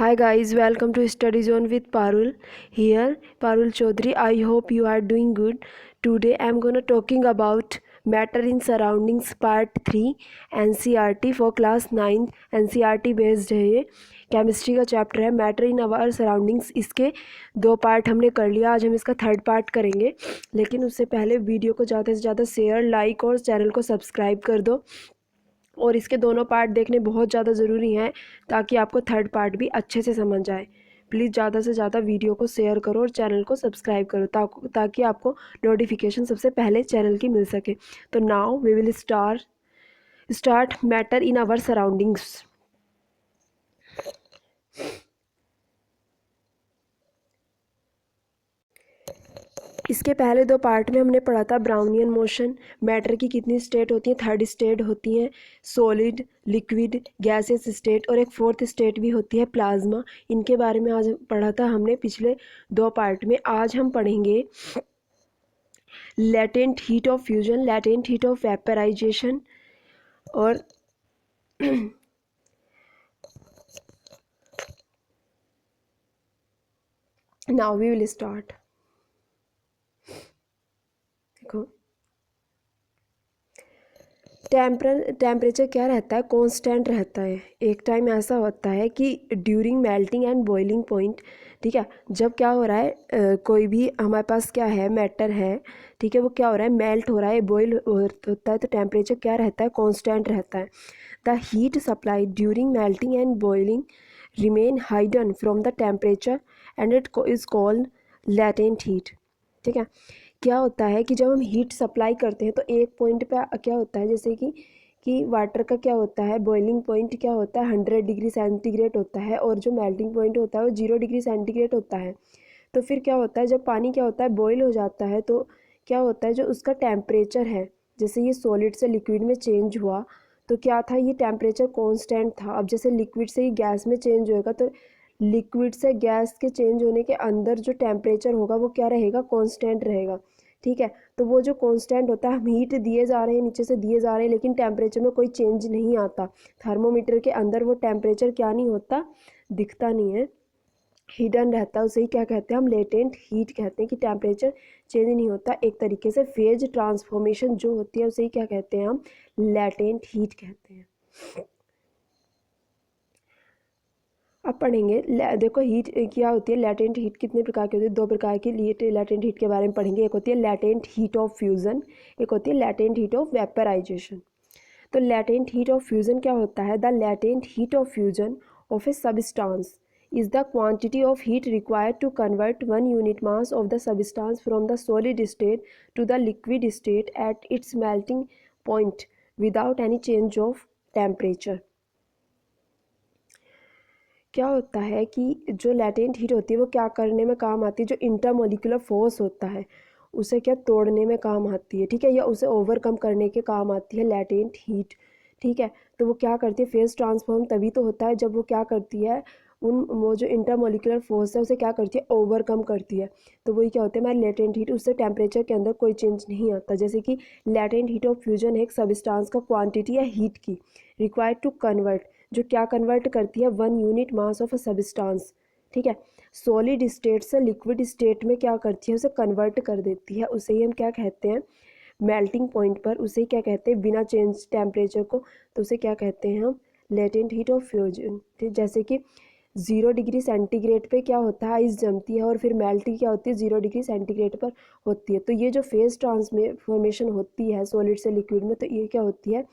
Hi guys, welcome to Study Zone with Parul. Here, Parul Chaudhary. I hope you are doing good. Today I am gonna talking about Matter in Surroundings Part 3 NCERT for class 9th NCERT based है ये chemistry का chapter है matter in our surroundings. इसके 2 part हमने कर लिया, आज हम इसका 3rd पार्ट करेंगे। लेकिन उससे पहले वीडियो को ज़्यादा से ज़्यादा शेयर, लाइक और चैनल को सब्सक्राइब कर दो। और इसके दोनों पार्ट देखने बहुत ज़्यादा ज़रूरी हैं ताकि आपको 3rd पार्ट भी अच्छे से समझ आए। प्लीज़ ज़्यादा से ज़्यादा वीडियो को शेयर करो और चैनल को सब्सक्राइब करो ताकि आपको नोटिफिकेशन सबसे पहले चैनल की मिल सके। तो now we will start matter in our surroundings. इसके पहले 2 पार्ट में हमने पढ़ा था ब्राउनियन मोशन, मैटर की कितनी स्टेट होती हैं, 3rd स्टेट होती हैं सॉलिड, लिक्विड, गैसेस स्टेट और एक 4th स्टेट भी होती है प्लाज्मा। इनके बारे में आज पढ़ा था हमने पिछले 2 पार्ट में। आज हम पढ़ेंगे latent heat of fusion, latent heat of vaporisation और नाउ वी विल स्टार्ट। देखो टेम्परेचर क्या रहता है, कांस्टेंट रहता है। एक टाइम ऐसा होता है कि during melting and boiling point, ठीक है, जब क्या हो रहा है कोई भी हमारे पास क्या है मैटर है, ठीक है, वो क्या हो रहा है मेल्ट हो रहा है, बॉयल होता है, तो टेम्परेचर क्या रहता है कांस्टेंट रहता है। The heat supply during melting and boiling remain hidden from the temperature and it is called latent heat. ठीक है, क्या होता है कि जब हम हीट सप्लाई करते हैं तो एक पॉइंट पे क्या होता है, जैसे कि वाटर का क्या होता है बॉइलिंग पॉइंट क्या होता है 100 डिग्री सेंटीग्रेड होता है और जो मेल्टिंग पॉइंट होता है वो 0 डिग्री सेंटीग्रेड होता है। तो फिर क्या होता है जब पानी क्या होता है बॉयल हो जाता है तो क्या होता है जो उसका टेम्परेचर है, जैसे ये सॉलिड से लिक्विड में चेंज हुआ तो क्या था ये टेम्परेचर कॉन्स्टेंट था। अब जैसे लिक्विड से ही गैस में चेंज होएगा तो लिक्विड से गैस के चेंज होने के अंदर जो टेम्परेचर होगा वो क्या रहेगा कांस्टेंट रहेगा। ठीक है, तो वो जो कांस्टेंट होता है, हम हीट दिए जा रहे हैं नीचे से दिए जा रहे हैं लेकिन टेम्परेचर में कोई चेंज नहीं आता। थर्मोमीटर के अंदर वो टेम्परेचर क्या नहीं होता, दिखता नहीं है, हिडन रहता है। उसे ही क्या कहते हैं हम लेटेंट हीट कहते हैं कि टेम्परेचर चेंज नहीं होता। एक तरीके से फेज ट्रांसफॉर्मेशन जो होती है उसे ही क्या कहते हैं हम लेटेंट हीट कहते हैं। अब पढ़ेंगे देखो हीट क्या होती है, लेटेंट हीट कितने प्रकार की होती है, 2 प्रकार की लेटेंट हीट के बारे में पढ़ेंगे। एक होती है लेटेंट हीट ऑफ फ्यूज़न, एक होती है लेटेंट हीट ऑफ वेपराइजेशन। तो लेटेंट हीट ऑफ फ्यूज़न क्या होता है, the latent heat of fusion of A substance is the quantity of heat required to convert 1 unit mass of the substance from the solid state to the liquid state at its melting point without any change of temperature। क्या होता है कि जो latent heat होती है वो क्या करने में काम आती है, जो इंटरमोलिकुलर फोर्स होता है उसे क्या तोड़ने में काम आती है, ठीक है, या उसे ओवरकम करने के काम आती है लेटेंट हीट। ठीक है, तो वो क्या करती है फेज ट्रांसफॉर्म तभी तो होता है जब वो क्या करती है वो जो इंटरमोलिकुलर फोर्स है उसे क्या करती है ओवरकम करती है। तो वही क्या होता है हमारी लेटेंट हीट, उससे टेम्परेचर के अंदर कोई चेंज नहीं आता। जैसे कि लेटेंट हीट ऑफ फ्यूजन है एक सबस्टांस का क्वांटिटी या हीट की रिक्वायर्ड टू कन्वर्ट, जो क्या कन्वर्ट करती है 1 unit mass of a substance, ठीक है, सॉलिड स्टेट से लिक्विड स्टेट में क्या करती है उसे कन्वर्ट कर देती है। उसे ही हम क्या कहते हैं मेल्टिंग पॉइंट पर, उसे क्या कहते हैं बिना चेंज टेम्परेचर को, तो उसे क्या कहते हैं हम लेटेंट हीट ऑफ फ्यूजन। ठीक, जैसे कि 0 डिग्री सेंटीग्रेड पे क्या होता है आइस जमती है और फिर मेल्ट क्या होती है 0 डिग्री सेंटीग्रेड पर होती है। तो ये जो फेज ट्रांसफॉर्मेशन होती है सॉलिड से लिक्विड में, तो ये क्या होती है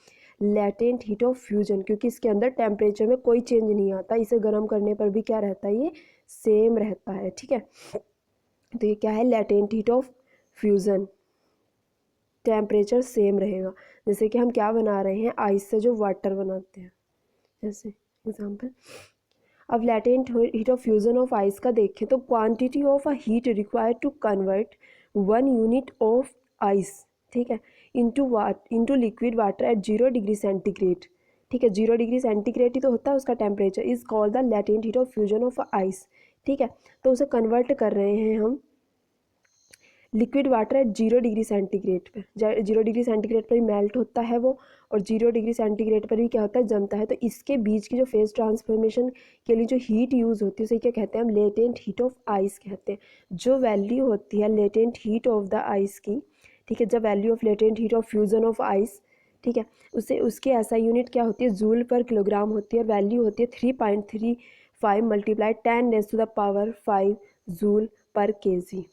लेटेंट हीट ऑफ फ्यूजन, क्योंकि इसके अंदर टेम्परेचर में कोई चेंज नहीं आता, इसे गर्म करने पर भी क्या रहता है ये सेम रहता है। ठीक है, तो ये क्या है latent heat of fusion, temperature same रहेगा। जैसे कि हम क्या बना रहे हैं आइस से जो वाटर बनाते हैं, जैसे एग्जाम्पल। अब latent heat of fusion of ice का देखें तो quantity of a heat required to convert 1 unit of ice, ठीक है, into liquid water at 0 degree centigrade, ठीक है, 0 डिग्री सेंटीग्रेड ही तो होता है उसका temperature, is called the latent heat of fusion of ice. ठीक है, तो उसे कन्वर्ट कर रहे हैं हम liquid water at 0 degree centigrade पर, 0 डिग्री सेंटीग्रेड पर मेल्ट होता है वो, और 0 डिग्री सेंटीग्रेड पर भी क्या होता है, जमता है। तो इसके बीच की जो फेज ट्रांसफॉर्मेशन के लिए जो हीट यूज़ होती है उसे क्या कहते हैं हम, लेटेंट हीट ऑफ आइस कहते हैं। जो वैल्यू होती है latent heat of the ice की, ठीक है, जब value of latent heat of fusion of ice, ठीक है, उसे उसकी ऐसा यूनिट क्या होती है, जूल पर किलोग्राम होती है। वैल्यू होती है 3.35 मल्टीप्लाई 10⁻⁵ जूल पर केजी।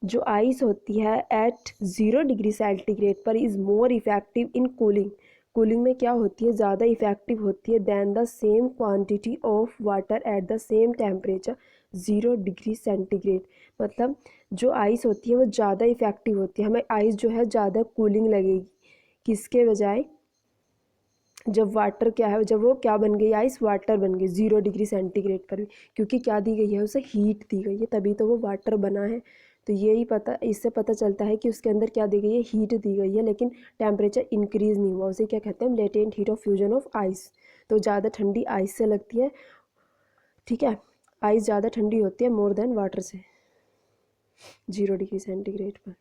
जो आइस होती है एट 0 डिग्री सेंटीग्रेड पर is more effective in cooling. Cooling में क्या होती है, ज़्यादा इफेक्टिव होती है than the same quantity of water at the same temperature 0 degree centigrade. मतलब जो आइस होती है वो ज़्यादा इफेक्टिव होती है, हमें आइस जो है ज़्यादा कूलिंग लगेगी किसके बजाय, जब वाटर क्या है, जब वो क्या बन गई, आइस वाटर बन गई 0 डिग्री सेंटीग्रेड पर भी, क्योंकि क्या दी गई है, उसे हीट दी गई है, तभी तो वो वाटर बना है। तो यही पता, इससे पता चलता है कि उसके अंदर क्या दी गई है, हीट दी गई है, लेकिन टेम्परेचर इंक्रीज़ नहीं हुआ। उसे क्या कहते हैं, latent heat of fusion of ice. तो ज़्यादा ठंडी आइस से लगती है, ठीक है, आइस ज़्यादा ठंडी होती है मोर देन वाटर से 0 डिग्री सेंटीग्रेड पर।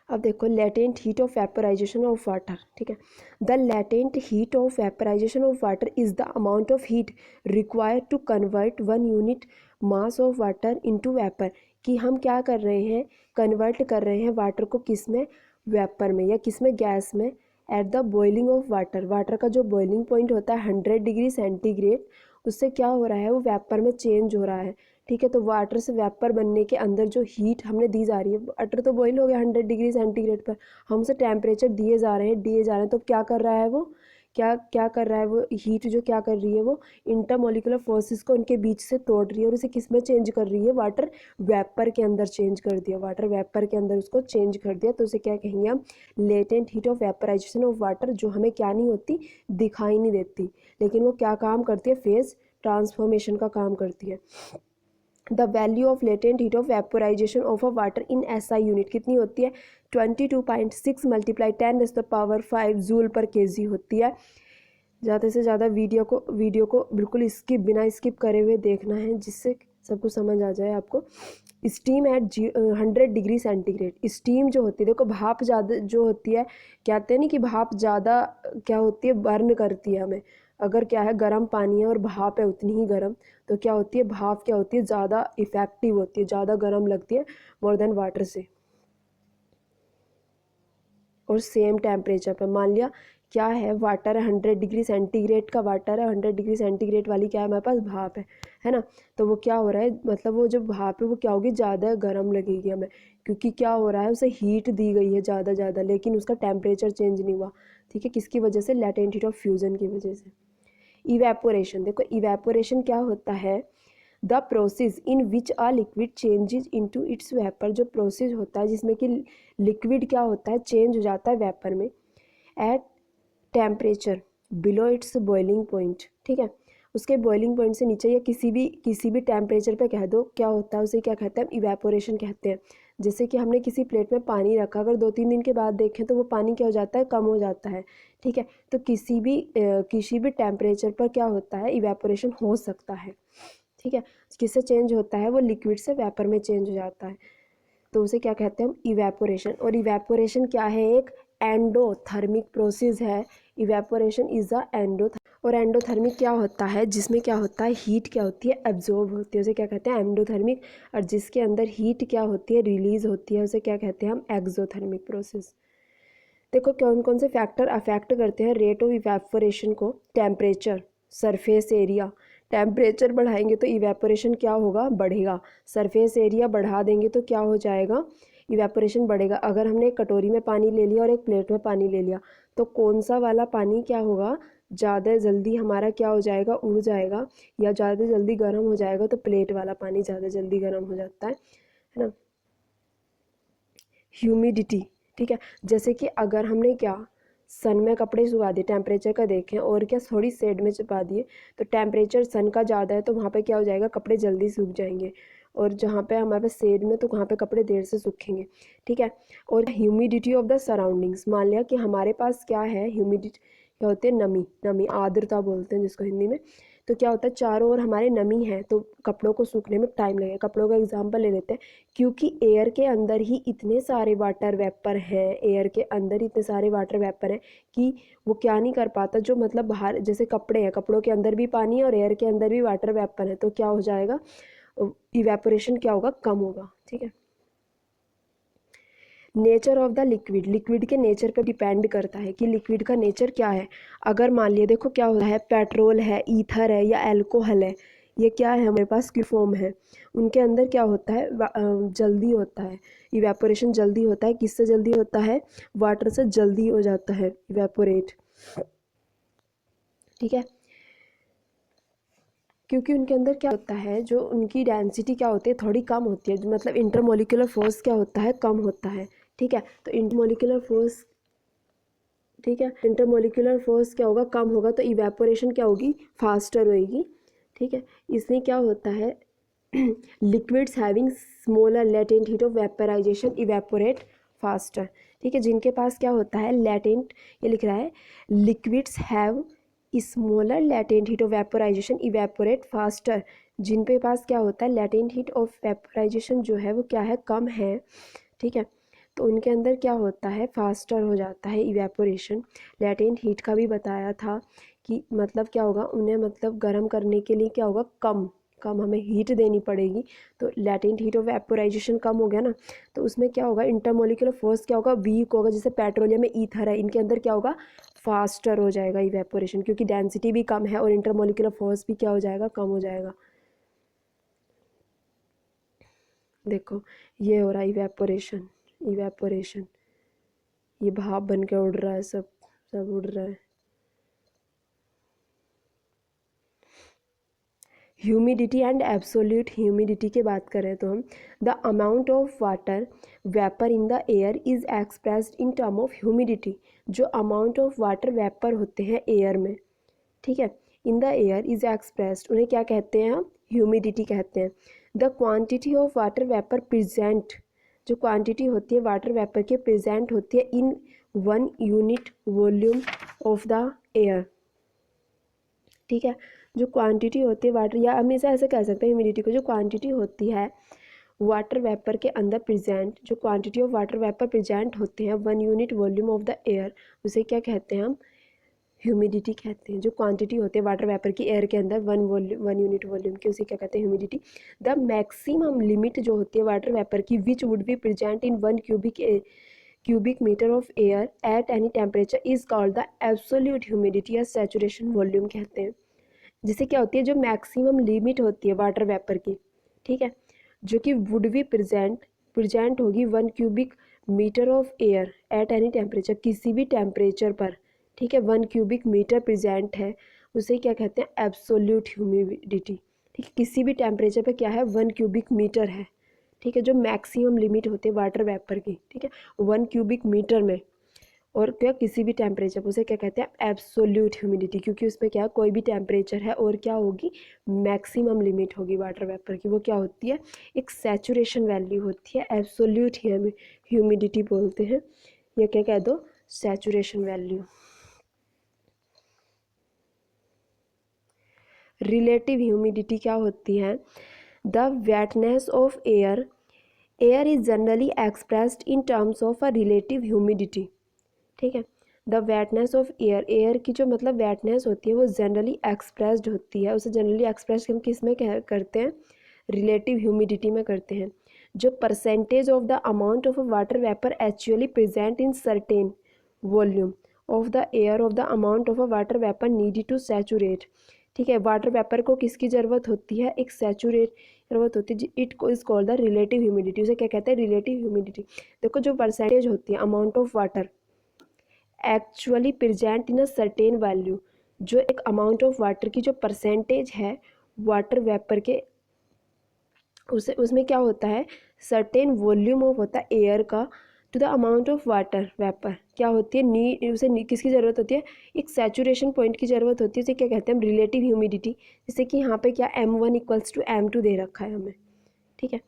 अब देखो latent heat of vaporisation of water, ठीक है, the latent heat of vaporisation of water is the amount of heat required to convert 1 unit mass of water into vapour. कि हम क्या कर रहे हैं, कन्वर्ट कर रहे हैं वाटर को किस में, वेपर में, या किस में, गैस में। At the boiling of water, water का जो बॉइलिंग पॉइंट होता है 100 डिग्री सेंटीग्रेड, उससे क्या हो रहा है, वो वेपर में चेंज हो रहा है, ठीक है। तो वाटर से वेपर बनने के अंदर जो हीट हमने दी जा रही है, वाटर तो बॉईल हो गया 100 डिग्री सेंटीग्रेड पर, हम उसे टेम्परेचर दिए जा रहे हैं, तो क्या कर रहा है वो, क्या क्या कर रहा है वो हीट, जो क्या कर रही है वो इंटरमोलिकुलर फोर्सेस को उनके बीच से तोड़ रही है और उसे किस में चेंज कर रही है, वाटर वेपर के अंदर चेंज कर दिया, वाटर वेपर के अंदर उसको चेंज कर दिया। तो उसे क्या कहेंगे हम, latent heat of vaporisation of water, जो हमें क्या नहीं होती, दिखाई नहीं देती, लेकिन वो क्या काम करती है, फेज ट्रांसफॉर्मेशन का काम करती है। The value of latent heat of vaporisation of a water in SI unit कितनी होती है, 22.6 मल्टीप्लाई 10⁵ जूल पर केजी होती है। ज़्यादा से ज़्यादा वीडियो को बिल्कुल बिना स्किप करे हुए देखना है, जिससे सब कुछ समझ आ जाए आपको। Steam eight 100 degree centigrade, steam जो होती है, देखो भाप ज़्यादा जो होती है, कहते हैं नहीं कि भाप ज़्यादा क्या होती है, बर्न करती है हमें। अगर क्या है, गर्म पानी है और भाप है उतनी ही गर्म, तो क्या होती है, भाप क्या होती है, ज़्यादा इफ़ेक्टिव होती है, ज़्यादा गर्म लगती है मोर देन वाटर से। और सेम टेम्परेचर पर, मान लिया क्या है, वाटर है 100 डिग्री सेंटीग्रेड का, वाटर है 100 डिग्री सेंटीग्रेड वाली क्या है हमारे पास, भाप है ना। तो वो क्या हो रहा है, मतलब वो जो भाप है वो क्या होगी, ज़्यादा गर्म लगेगी हमें, क्योंकि क्या हो रहा है, उसे हीट दी गई है ज़्यादा, लेकिन उसका टेम्परेचर चेंज नहीं हुआ, ठीक है, किसकी वजह से, लेटेंट हीट ऑफ फ्यूज़न की वजह से। इवेपोरेशन, देखो इवेपोरेशन क्या होता है, the process in which a liquid changes into its vapour, जो प्रोसेस होता है जिसमें कि लिक्विड क्या होता है, चेंज हो जाता है वेपर में, at temperature below it's boiling point, ठीक है, उसके बॉइलिंग पॉइंट से नीचे या किसी भी टेम्परेचर पे कह दो, क्या होता है, उसे क्या कहते हैं, इवेपोरेशन कहते हैं। जैसे कि हमने किसी प्लेट में पानी रखा, अगर 2-3 दिन के बाद देखें तो वो पानी क्या हो जाता है, कम हो जाता है, ठीक है। तो किसी भी टेम्परेचर पर क्या होता है, इवेपोरेशन हो सकता है, ठीक है। किससे चेंज होता है, वो लिक्विड से वेपर में चेंज हो जाता है, तो उसे क्या कहते हैं हम, इवेपोरेशन। और इवेपोरेशन क्या है, एक एंडोथर्मिक प्रोसेस है। इवेपोरेशन इज अ और एंडोथर्मिक क्या होता है, जिसमें क्या होता है, हीट क्या होती है, एब्जॉर्ब होती है, उसे क्या कहते हैं, एंडोथर्मिक। और जिसके अंदर हीट क्या होती है, रिलीज होती है, उसे क्या कहते हैं हम, एक्सोथर्मिक प्रोसेस। देखो कौन कौन से फैक्टर अफेक्ट करते हैं रेट ऑफ इवेपोरेशन को, टेम्परेचर, सरफेस एरिया, टेम्परेचर बढ़ाएंगे तो इवेपोरेशन क्या होगा, बढ़ेगा, सरफेस एरिया बढ़ा देंगे तो क्या हो जाएगा, इवेपोरेशन बढ़ेगा। अगर हमने एक कटोरी में पानी ले लिया और एक प्लेट में पानी ले लिया, तो कौन सा वाला पानी क्या होगा, ज़्यादा जल्दी हमारा क्या हो जाएगा, उड़ जाएगा, या ज़्यादा जल्दी गर्म हो जाएगा, तो प्लेट वाला पानी ज़्यादा जल्दी गर्म हो जाता है ना। ह्यूमिडिटी, ठीक है, जैसे कि अगर हमने क्या सन में कपड़े सुखा दिए, टेम्परेचर का देखें, और क्या थोड़ी शेड में छुपा दिए, तो टेम्परेचर सन का ज़्यादा है तो वहाँ पे क्या हो जाएगा, कपड़े जल्दी सूख जाएंगे, और जहाँ पे हमारे पास शेड में, तो वहाँ पे कपड़े देर से सूखेंगे, ठीक है। और ह्यूमिडिटी ऑफ द सराउंडिंग्स, मान लिया कि हमारे पास क्या है, ह्यूमिडिटी क्या होती है, नमी, आर्द्रता बोलते हैं जिसको हिंदी में। तो क्या होता है, चारों ओर हमारे नमी है तो कपड़ों को सूखने में टाइम लगेगा। कपड़ों का एग्जांपल ले लेते हैं, क्योंकि एयर के अंदर ही इतने सारे वाटर वेपर हैं, एयर के अंदर इतने सारे वाटर वेपर हैं कि वो क्या नहीं कर पाता, जो मतलब बाहर जैसे कपड़े हैं, कपड़ों के अंदर भी पानी है और एयर के अंदर भी वाटर वेपर है, तो क्या हो जाएगा, इवेपोरेशन क्या होगा, कम होगा। ठीक है। Nature of the liquid, liquid के नेचर पर डिपेंड करता है कि लिक्विड का नेचर क्या है। अगर मान लिया, देखो क्या होता है, पेट्रोल है, ईथर है या अल्कोहल है, ये क्या है हमारे पास, की फॉर्म है, उनके अंदर क्या होता है, जल्दी होता है इवेपोरेशन, जल्दी होता है। किससे जल्दी होता है, वाटर से जल्दी हो जाता है इवेपोरेट। ठीक है, क्योंकि उनके अंदर क्या होता है, जो उनकी डेंसिटी क्या होती है, थोड़ी कम होती है, जो मतलब इंटरमोलिकुलर फोर्स क्या होता है, कम होता है। ठीक है, तो इंटरमोलिकुलर फोर्स, ठीक है, इंटरमोलिकुलर फोर्स क्या होगा, कम होगा, तो इवेपोरेशन क्या होगी, फास्टर होएगी। ठीक है, इसमें क्या होता है, liquids having smaller latent heat of vaporisation evaporate faster. ठीक है, जिनके पास क्या होता है, लेटेंट, ये लिख रहा है, liquids have smaller latent heat of vaporisation evaporate faster, जिन पे पास क्या होता है, लेटेंट हीट ऑफ वेपराइजेशन जो है वो क्या है, कम है। ठीक है, तो उनके अंदर क्या होता है, फास्टर हो जाता है इवेपोरेशन। लेटेंट हीट का भी बताया था कि मतलब क्या होगा, उन्हें मतलब गर्म करने के लिए क्या होगा, कम कम हमें हीट देनी पड़ेगी, तो लेटेंट हीट ऑफ वेपोराइजेशन कम हो गया ना, तो उसमें क्या होगा, इंटरमोलिकुलर फोर्स क्या होगा, वीक होगा। जैसे पेट्रोलियम में ईथर है, इनके अंदर क्या होगा, फास्टर हो जाएगा इवेपोरेशन, क्योंकि डेंसिटी भी कम है और इंटरमोलिकुलर फोर्स भी क्या हो जाएगा, कम हो जाएगा। देखो ये हो रहा है इवेपोरेशन, इवेपोरेशन, ये भाप बन के उड़ रहा है, सब सब उड़ रहा है। ह्यूमिडिटी एंड एब्सोल्यूट ह्यूमिडिटी की बात करें तो हम, the amount of water vapour in the air is expressed in term of humidity, जो अमाउंट ऑफ वाटर वेपर होते हैं एयर में, ठीक है, in the air is expressed, उन्हें क्या कहते हैं हम, ह्यूमिडिटी कहते हैं। The quantity of water vapour present, जो क्वांटिटी होती है वाटर वेपर के प्रेजेंट होती है इन 1 unit volume of the air. ठीक है, जो क्वांटिटी होती है वाटर, या हमेशा ऐसे कह सकते हैं ह्यूमिडिटी को, जो क्वांटिटी होती है वाटर वेपर के अंदर प्रेजेंट, जो quantity of water vapour present होते हैं 1 unit volume of the air, उसे क्या कहते हैं हम, ह्यूमिडिटी कहते हैं। जो क्वांटिटी होती है वाटर वेपर की एयर के अंदर 1 यूनिट वॉल्यूम की, उसे क्या कहते हैं, ह्यूमिडिटी। द मैक्सिमम लिमिट जो होती है वाटर वेपर की, which would be present in 1 cubic metre of air at any temperature, is called the absolute humidity या सैचुरेशन वॉल्यूम कहते हैं। जिसे क्या होती है, जो मैक्सिमम लिमिट होती है वाटर वेपर की, ठीक है, जो कि वुड बी प्रेजेंट होगी 1 cubic metre of air at any temperature, किसी भी टेम्परेचर पर। ठीक है, 1 क्यूबिक मीटर प्रेजेंट है, उसे क्या कहते हैं, एब्सोल्यूट ह्यूमिडिटी। ठीक है, किसी भी टेम्परेचर पर क्या है, 1 क्यूबिक मीटर है। ठीक है, जो मैक्सिमम लिमिट होती है वाटर वेपर की, ठीक है, 1 क्यूबिक मीटर में, और क्या किसी भी टेम्परेचर, उसे क्या कहते हैं, एब्सोल्यूट ह्यूमिडिटी, क्योंकि उसमें क्या कोई भी टेम्परेचर है और क्या होगी, मैक्सिमम लिमिट होगी वाटर वेपर की, वो क्या होती है, एक सैचुरेशन वैल्यू होती है, एब्सोल्यूट ह्यूमिडिटी बोलते हैं, या क्या कह दो, सैचुरेशन वैल्यू। रिलेटिव ह्यूमिडिटी क्या होती है, the वेटनेस of air, air is generally expressed in terms of a relative humidity. ठीक है, द वेटनेस ऑफ एयर, एयर की जो मतलब वेटनेस होती है वो जनरली एक्सप्रेस्ड होती है, उसे जनरली एक्सप्रेस हम किस में करते हैं, रिलेटिव ह्यूमिडिटी में करते हैं। जो percentage of the amount of water vapour actually present in certain volume of the air of the amount of a water vapour needed to saturate. ठीक है, वाटर वेपर को किसकी ज़रूरत होती है, एक सैचुरेट ज़रूरत होती है, इट को is called the relative humidity, उसे क्या कहते हैं, रिलेटिव ह्यूमिडिटी। देखो जो परसेंटेज होती है amount of water actually present in a certain value, जो एक अमाउंट ऑफ वाटर की जो परसेंटेज है वाटर वेपर के, उसे उसमें क्या होता है, सर्टेन वॉल्यूम ऑफ होता है एयर का to the amount of water vapour, क्या होती है, किसकी ज़रूरत होती है, एक सैचुरेशन पॉइंट की ज़रूरत होती है, उसे क्या कहते हैं हम, रिलेटिव ह्यूमिडिटी। जैसे कि यहाँ पे क्या M1 इक्वल्स टू M2 दे रखा है हमें। ठीक है,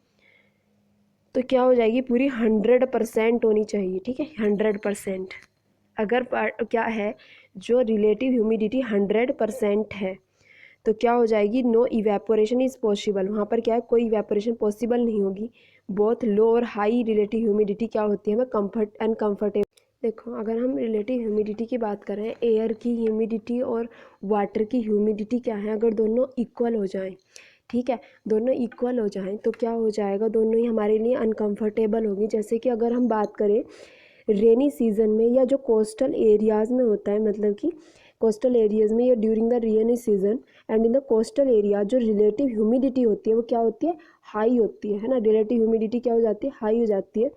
तो क्या हो जाएगी, पूरी 100% होनी चाहिए। ठीक है, 100%। अगर क्या है, जो रिलेटिव ह्यूमिडिटी 100% है, तो क्या हो जाएगी, नो इवेपोरेशन इज़ पॉसिबल, वहाँ पर क्या है, कोई इवेपोरेशन पॉसिबल नहीं होगी। बहुत लो और हाई रिलेटिव ह्यूमिडिटी क्या होती है, हमें कंफर्ट अनकम्फर्टेबल। देखो अगर हम रिलेटिव ह्यूमिडिटी की बात करें, एयर की ह्यूमिडिटी और वाटर की ह्यूमिडिटी क्या है, अगर दोनों इक्वल हो जाएं, ठीक है, दोनों इक्वल हो जाएं तो क्या हो जाएगा, दोनों ही हमारे लिए अनकंफर्टेबल होगी। जैसे कि अगर हम बात करें रेनी सीजन में या जो कोस्टल एरियाज़ में होता है, मतलब कि कोस्टल एरियाज़ में या during the rainy season and in the coastal area जो रिलेटिव ह्यूमिडिटी होती है वो क्या होती है, हाई होती है ना। रिलेटिव ह्यूमिडिटी क्या हो जाती है, हाई हो जाती है,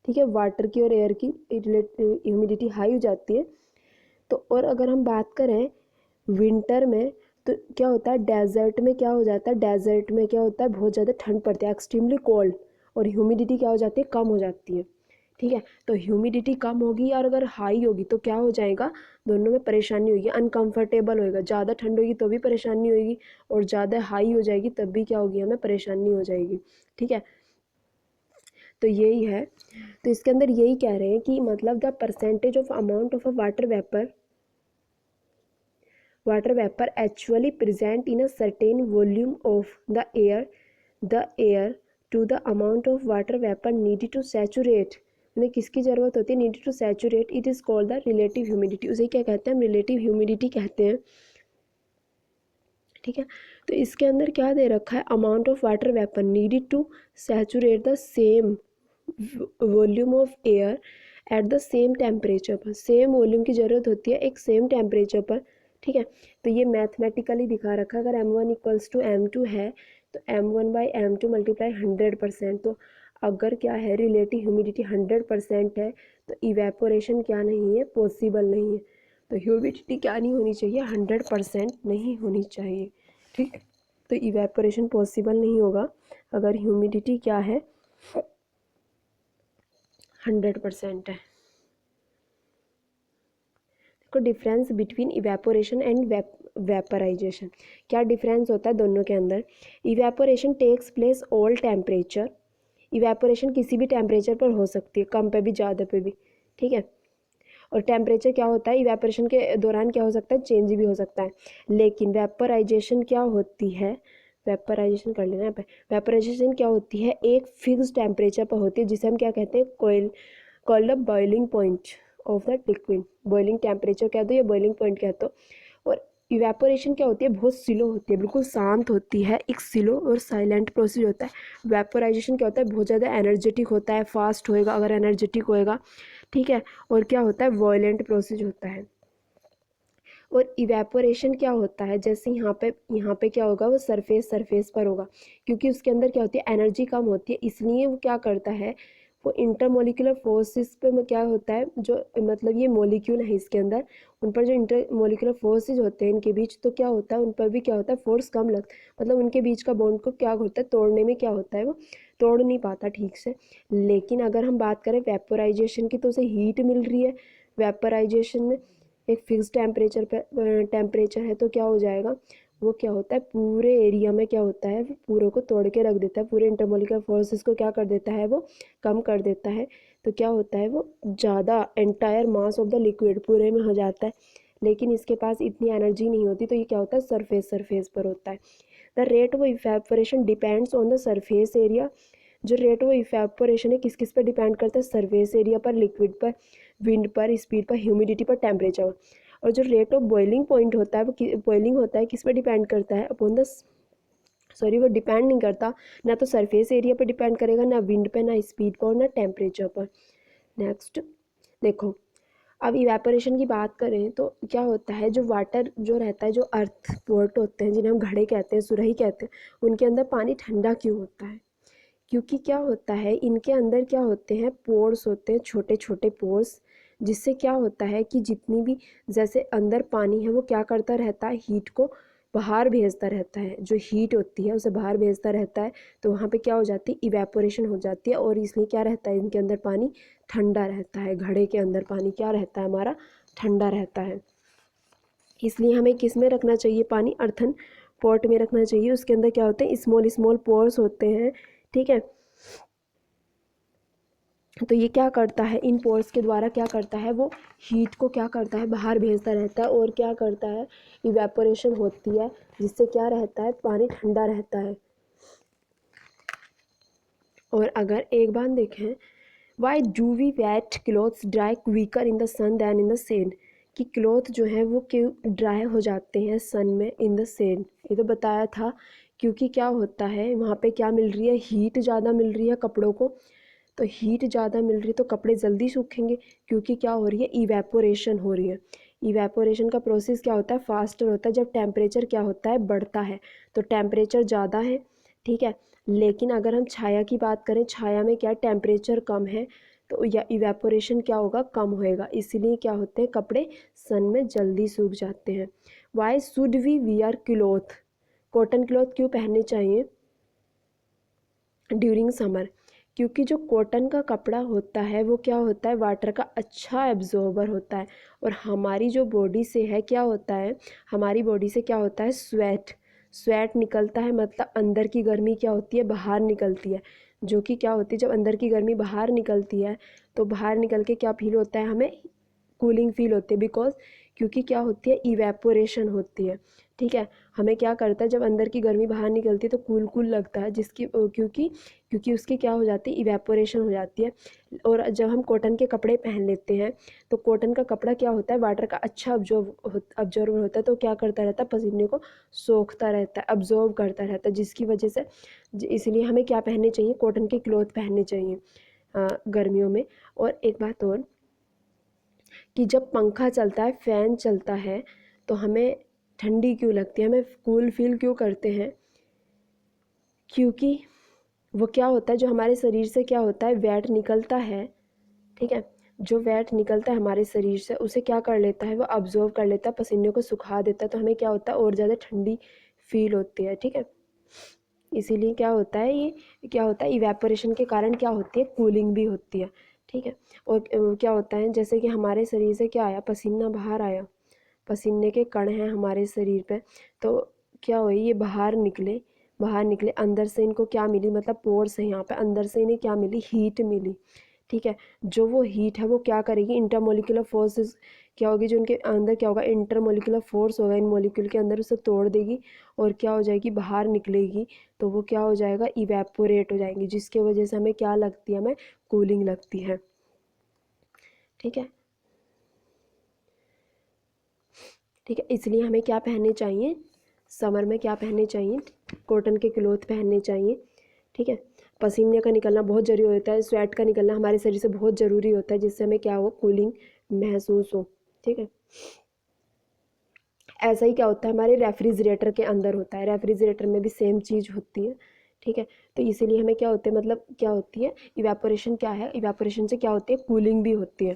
ठीक है, वाटर की और एयर की ह्यूमिडिटी हाई हो जाती है। तो और अगर हम बात करें विंटर में तो क्या होता है, डेजर्ट में क्या हो जाता है, डेजर्ट में क्या होता है, बहुत ज़्यादा ठंड पड़ती है, एक्सट्रीमली कोल्ड, और ह्यूमिडिटी क्या हो जाती है, कम हो जाती है, ठीक है। तो ह्यूमिडिटी कम होगी और अगर हाई होगी तो क्या हो जाएगा, दोनों में परेशानी होगी, अनकंफर्टेबल होएगा, ज़्यादा ठंड होगी तो भी परेशानी होगी और ज़्यादा हाई हो जाएगी तब भी क्या होगी, हमें परेशानी हो जाएगी, ठीक है। तो यही है, तो इसके अंदर यही कह रहे हैं कि मतलब the percentage of amount of a water vapor actually present in a certain volume of the air to the amount of water vapor needed to saturate, मतलब किसकी ज़रूरत होती है, needed to saturate, it is called the relative humidity, उसे क्या कहते हैं, हम relative humidity कहते हैं, ठीक है। तो इसके अंदर क्या दे रखा है, amount of water vapour needed to saturate the same volume of air at the same temperature पर, सेम वॉल्यूम की ज़रूरत होती है एक सेम टेम्परेचर पर, ठीक है। तो ये मैथमेटिकली दिखा रखा है, अगर m1 इक्वल्स टू m2 है तो m1/m2 मल्टीप्लाई 100%, तो अगर क्या है रिलेटिव ह्यूमिडिटी 100% है तो इवेपोरेशन क्या नहीं है, पॉसिबल नहीं है। तो ह्यूमिडिटी क्या नहीं होनी चाहिए, 100% नहीं होनी चाहिए, ठीक। तो इवेपोरेशन पॉसिबल नहीं होगा अगर ह्यूमिडिटी क्या है, 100% है। देखो difference between evaporation and vaporisation, क्या डिफरेंस होता है दोनों के अंदर। Evaporation takes place all temperature, evaporation किसी भी टेम्परेचर पर हो सकती है, कम पे भी ज़्यादा पे भी, ठीक है। और टेम्परेचर क्या होता है, इवेपोरेशन के दौरान क्या हो सकता है, चेंज भी हो सकता है। लेकिन वेपराइजेशन क्या होती है, वेपराइजेशन कर लेना यहाँ पे, वेपराइजेशन क्या होती है, एक फिक्स टेम्परेचर पर होती है जिसे हम क्या कहते हैं, called the boiling point of the liquid, boiling temperature कह दो या बॉइलिंग पॉइंट कह दो। और इवेपोरेशन क्या होती है, बहुत स्लो होती है, बिल्कुल शांत होती है, एक स्लो और साइलेंट प्रोसेस होता है। वेपोराइजेशन क्या होता है, बहुत ज़्यादा एनर्जेटिक होता है, फास्ट होएगा अगर एनर्जेटिक होएगा, ठीक है। और क्या होता है, वॉयलेंट प्रोसेस होता है। और इवेपोरेशन क्या होता है, जैसे यहाँ पे क्या होगा, वो सरफेस पर होगा, क्योंकि उसके अंदर क्या होती है, एनर्जी कम होती है, इसलिए वो क्या करता है, वो इंटरमोलिकुलर फोर्सेस पे में क्या होता है, जो मतलब ये मोलिक्यूल है इसके अंदर, उन पर जो इंटरमोलिकुलर फोर्सेस होते हैं इनके बीच, तो क्या होता है उन पर भी क्या होता है, फोर्स कम लग, मतलब उनके बीच का बॉन्ड को क्या होता है, तोड़ने में क्या होता है, वो तोड़ नहीं पाता ठीक से। लेकिन अगर हम बात करें वेपोराइजेशन की तो उसे हीट मिल रही है, वेपोराइजेशन में एक फिक्स टेम्परेचर है, तो क्या हो जाएगा, वो क्या होता है, पूरे एरिया में क्या होता है, वो पूरे को तोड़ के रख देता है, पूरे इंटरमोलिकुलर फोर्सेस को क्या कर देता है, वो कम कर देता है। तो क्या होता है, वो ज़्यादा entire mass of the liquid पूरे में हो जाता है। लेकिन इसके पास इतनी एनर्जी नहीं होती, तो ये क्या होता है, सरफेस पर होता है। The rate of evaporation depends on the surface area, जो रेट ऑफ इवेपोरेशन है किस किस पर डिपेंड करता है, सरफेस एरिया पर, लिक्विड पर, विंड पर, स्पीड पर, ह्यूमिडिटी पर, टेम्परेचर। और जो रेट ऑफ बॉइलिंग पॉइंट होता है, वो बॉइलिंग होता है किस पर डिपेंड करता है, अपॉन द, सॉरी वो डिपेंड नहीं करता, ना तो सरफेस एरिया पर डिपेंड करेगा, ना विंड पे, ना स्पीड पर, ना टेम्परेचर पर। नेक्स्ट देखो, अब इवेपोरेशन की बात करें तो क्या होता है, जो वाटर जो रहता है, जो अर्थ पॉट होते हैं जिन्हें हम घड़े कहते हैं, सुराही कहते हैं, उनके अंदर पानी ठंडा क्यों होता है, क्योंकि क्या होता है, इनके अंदर क्या होते हैं, पोर्स होते हैं, छोटे छोटे पोर्स, जिससे क्या होता है कि जितनी भी जैसे अंदर पानी है वो क्या करता रहता है, हीट को बाहर भेजता रहता है, जो हीट होती है उसे बाहर भेजता रहता है। तो वहाँ पे क्या हो जाती है, इवेपोरेशन हो जाती है, और इसलिए क्या रहता है, इनके अंदर पानी ठंडा रहता है, घड़े के अंदर पानी क्या रहता है, हमारा ठंडा रहता है। इसलिए हमें किस में रखना चाहिए पानी, अर्थन पॉट में रखना चाहिए, उसके अंदर क्या होते हैं, स्मॉल स्मॉल पोर्स होते हैं, ठीक है। तो ये क्या करता है, इन पोर्स के द्वारा क्या करता है, वो हीट को क्या करता है, बाहर भेजता रहता है और क्या करता है, इवेपोरेशन होती है, जिससे क्या रहता है, पानी ठंडा रहता है। और अगर एक बात देखें, why do we wet clothes dry quicker in the sun than in the shade, कि क्लोथ जो है वो क्यों ड्राई हो जाते हैं सन में, इन द सेन, ये तो बताया था, क्योंकि क्या होता है वहाँ पे क्या मिल रही है, हीट ज़्यादा मिल रही है कपड़ों को, तो हीट ज़्यादा मिल रही है तो कपड़े जल्दी सूखेंगे, क्योंकि क्या हो रही है, इवेपोरेशन हो रही है। इवेपोरेशन का प्रोसेस क्या होता है, फास्टर होता है, जब टेम्परेचर क्या होता है, बढ़ता है, तो टेम्परेचर ज़्यादा है, ठीक है। लेकिन अगर हम छाया की बात करें, छाया में क्या टेम्परेचर कम है, तो या इवेपोरेशन क्या होगा, कम होएगा, इसीलिए क्या होते हैं, कपड़े सन में जल्दी सूख जाते हैं। Why should we wear cloth, cotton cloth क्यों पहनने चाहिए ड्यूरिंग समर, क्योंकि जो कॉटन का कपड़ा होता है वो क्या होता है, वाटर का अच्छा एब्जॉर्बर होता है, और हमारी जो बॉडी से है क्या होता है, हमारी बॉडी से क्या होता है, स्वेट निकलता है, मतलब अंदर की गर्मी क्या होती है, बाहर निकलती है, जो कि क्या होती है, जब अंदर की गर्मी बाहर निकलती है तो बाहर निकल के क्या फील होता है, हमें कूलिंग फील होती है, बिकॉज क्योंकि क्या होती है, इवेपोरेशन होती है, ठीक है। हमें क्या करता है, जब अंदर की गर्मी बाहर निकलती है तो कूल कूल लगता है, जिसकी क्योंकि क्योंकि उसकी क्या हो जाती है, इवेपोरेशन हो जाती है। और जब हम कॉटन के कपड़े पहन लेते हैं तो कॉटन का कपड़ा क्या होता है, वाटर का अच्छा अब्जॉर्वर होता है, तो क्या करता रहता है, पसीने को सोखता रहता है, अब्जॉर्व करता रहता है, जिसकी वजह से इसलिए हमें क्या पहनने चाहिए, कॉटन के क्लॉथ पहनने चाहिए गर्मियों में। और एक बात और, कि जब पंखा चलता है, फ़ैन चलता है, तो हमें ठंडी क्यों लगती है, हमें कूल फील क्यों करते हैं, क्योंकि वो क्या होता है, जो हमारे शरीर से क्या होता है, वेट निकलता है, ठीक है, जो वेट निकलता है हमारे शरीर से उसे क्या कर लेता है, वो अब्जॉर्व कर लेता है, पसीने को सुखा देता है, तो हमें क्या होता है, और ज़्यादा ठंडी फील होती है, ठीक है। इसीलिए क्या होता है, ये क्या होता है, इवेपोरेशन के कारण क्या होती है, कूलिंग भी होती है, ठीक है। और क्या होता है, जैसे कि हमारे शरीर से क्या आया, पसीना बाहर आया, पसीने के कण हैं हमारे शरीर पे, तो क्या हुई, ये बाहर निकले, अंदर से इनको क्या मिली, मतलब पोर्स है यहाँ पे, अंदर से इन्हें क्या मिली, हीट मिली, ठीक है। जो वो हीट है वो क्या करेगी, इंटरमोलिकुलर फोर्सेस क्या होगी, जो उनके अंदर क्या होगा, इंटरमोलिकुलर फोर्स होगा इन मॉलिक्यूल के अंदर, उसे तोड़ देगी और क्या हो जाएगी, बाहर निकलेगी, तो वो क्या हो जाएगा, इवेपोरेट हो जाएंगी, जिसके वजह से हमें क्या लगती है, हमें कूलिंग लगती है, ठीक है। ठीक है, इसलिए हमें क्या पहनने चाहिए, समर में क्या पहनने चाहिए, कॉटन के क्लॉथ पहनने चाहिए, ठीक है। पसीने का निकलना बहुत ज़रूरी होता है, स्वेट का निकलना हमारे शरीर से बहुत ज़रूरी होता है, जिससे हमें क्या हो, कूलिंग महसूस हो, ठीक है। ऐसा ही क्या होता है, हमारे रेफ्रिजरेटर के अंदर होता है, रेफ्रिजरेटर में भी सेम चीज़ होती है, ठीक है। तो इसीलिए हमें क्या होते हैं, मतलब क्या होती है, इवेपोरेशन क्या है, इवेपोरेशन से क्या होती है, कूलिंग भी होती है,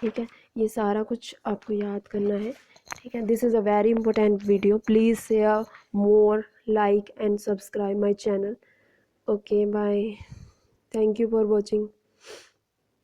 ठीक है। ये सारा कुछ आपको याद करना है, ठीक है। This is a very important video, please share more, like and subscribe my channel. Okay bye, thank you for watching.